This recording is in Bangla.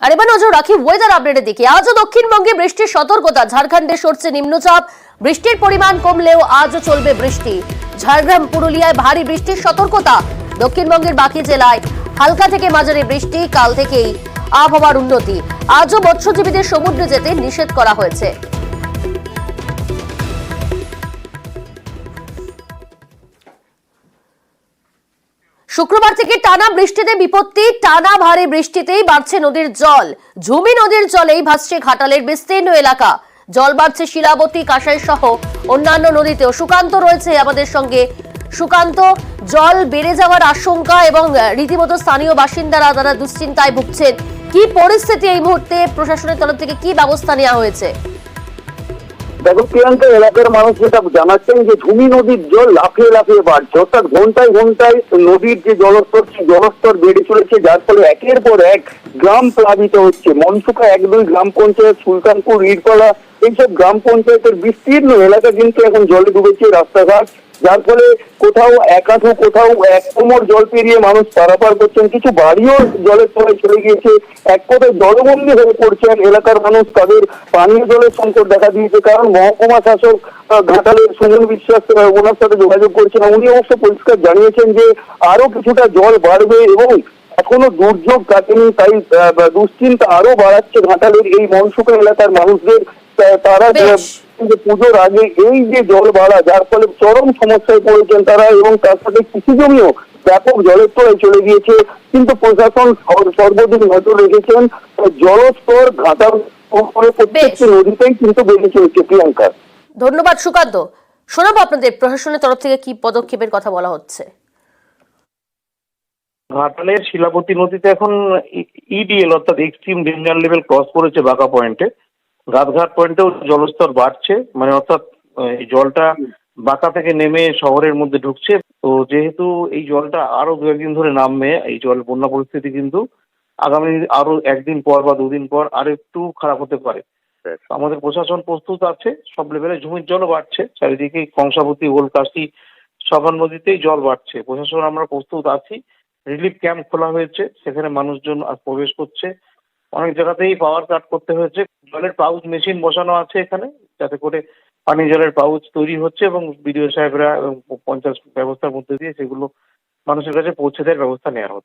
আর এবার নজর রাখি ওয়েদার আপডেটের দিকে। আজও দক্ষিণবঙ্গে বৃষ্টির সতর্কতা। ঝাড়খণ্ডে সরছে নিম্নচাপ, বৃষ্টির পরিমাণ কমলেও আজও চলবে বৃষ্টি। ঝাড়গ্রাম পুরুলিয়ায় ভারী বৃষ্টির সতর্কতা। দক্ষিণবঙ্গের বাকি জেলায় হালকা থেকে মাঝারি বৃষ্টি। কাল থেকেই আবহাওয়ার উন্নতি। আজও মৎস্যজীবীদের সমুদ্রে যেতে নিষেধ করা হয়েছে। শুক্রবার থেকে টানা বৃষ্টিতে বিপত্তি। টানা ভারী বৃষ্টিতেই বাড়ছে নদীর জল। ঝুমি নদীর জলেই ভাসছে ঘাটালের বিস্তীর্ণ এলাকা। জল বাড়ছে শিলাবতী, কাঁসাই সহ অন্যান্য নদীতেও। সুকান্ত রয়েছে আমাদের সঙ্গে। সুকান্ত, জল বেড়ে যাওয়ার আশঙ্কা এবং রীতিমতো স্থানীয় বাসিন্দারা তারা দুশ্চিন্তায় ভুগছেন। কি পরিস্থিতি এই মুহূর্তে? প্রশাসনের তরফ থেকে কি ব্যবস্থা নেওয়া হয়েছে? দেখো প্রিয়াঙ্কা, এলাকার মানুষ যেটা জানাচ্ছেন যে ঝুমি নদীর জল লাফিয়ে লাফিয়ে বাড়ছে, অর্থাৎ ঘন্টায় ঘন্টায় নদীর যে জলস্তর সেই জলস্তর বেড়ে চলেছে, যার ফলে একের পর এক গ্রাম প্লাবিত হচ্ছে। মনসুকা 1-2 গ্রাম পঞ্চায়েত, সুলতানপুর, ইটকলা এইসব গ্রাম পঞ্চায়েতের বিস্তীর্ণ এলাকা কিন্তু এখন জলে ডুবেছে। রাস্তাঘাট, যার ফলে কোথাও এক হাঁটু, কোথাও এক কোমর জল পেরিয়ে মানুষ পারাপার করছেন। কিছু বাড়িও জলের তলায় চলে গিয়েছে। এক কথায় জলবন্দী হয়ে পড়ছেন এলাকার মানুষ। তাদের পানীয় জলের সংকট দেখা দিয়েছে। কারণ মহকুমা শাসক ঘাটালের সুমন বিশ্বাস ওনার সাথে যোগাযোগ করছেন। উনি অবশ্য পরিষ্কার জানিয়েছেন যে আরো কিছুটা জল বাড়বে এবং এখনো দুর্যোগ কাটেনি, তাই দুশ্চিন্তা আরো বাড়াচ্ছে ঘাটালের এই মনসুকা এলাকার মানুষদের। তারা পুজোর আগে এই যে জল বাড়া, যার ফলে চরম সমস্যায় পড়েছেন তারা, এবং তার সাথে কৃষি জমিও ব্যাপক জলের তলায় চলে গিয়েছে। কিন্তু প্রশাসন সর্বদিন নজর রেখেছেন। জলস্তর ঘাটাল প্রত্যেকটি নদীতেই কিন্তু বেড়ে চলেছে। প্রিয়াঙ্কা, ধন্যবাদ সুকান্ত। শোনাবো আপনাদের প্রশাসনের তরফ থেকে কি পদক্ষেপের কথা বলা হচ্ছে। ঘাটালের শিলাবতী নদীতে এখন ইডিএল অর্থাৎ এক্সট্রিম ডেঞ্জার লেভেল ক্রস করেছে বাঁকা পয়েন্টে। গাছঘাট পয়েন্টেও জলস্তর বাড়ছে, মানে অর্থাৎ এই জলটা বাঁকা থেকে নেমে শহরের মধ্যে ঢুকছে। তো যেহেতু এই জলটা আরো 2-1 দিন ধরে নামবে, এই জল বন্যা পরিস্থিতি কিন্তু আগামী আরো 1 দিন পর বা 2 দিন পর আরো একটু খারাপ হতে পারে। আমাদের প্রশাসন প্রস্তুত আছে, সব লেভেলে ঝুমির জলও বাড়ছে চারিদিকে। কংসাবতী, ওলকাশি, সবার নদীতেই জল বাড়ছে। প্রশাসন আমরা প্রস্তুত আছি। রিলিফ ক্যাম্প খোলা হয়েছে, সেখানে মানুষজন প্রবেশ করছে। অনেক জায়গাতেই পাওয়ার কাট করতে হয়েছে। জলের পাউচ মেশিন বসানো আছে এখানে, যাতে করে পানি জলের পাউচ তৈরি হচ্ছে এবং বিডিও সাহেবরা এবং পঞ্চায়েত ব্যবস্থার মধ্যে দিয়ে সেগুলো মানুষের কাছে পৌঁছে দেওয়ার ব্যবস্থা নেওয়া হচ্ছে।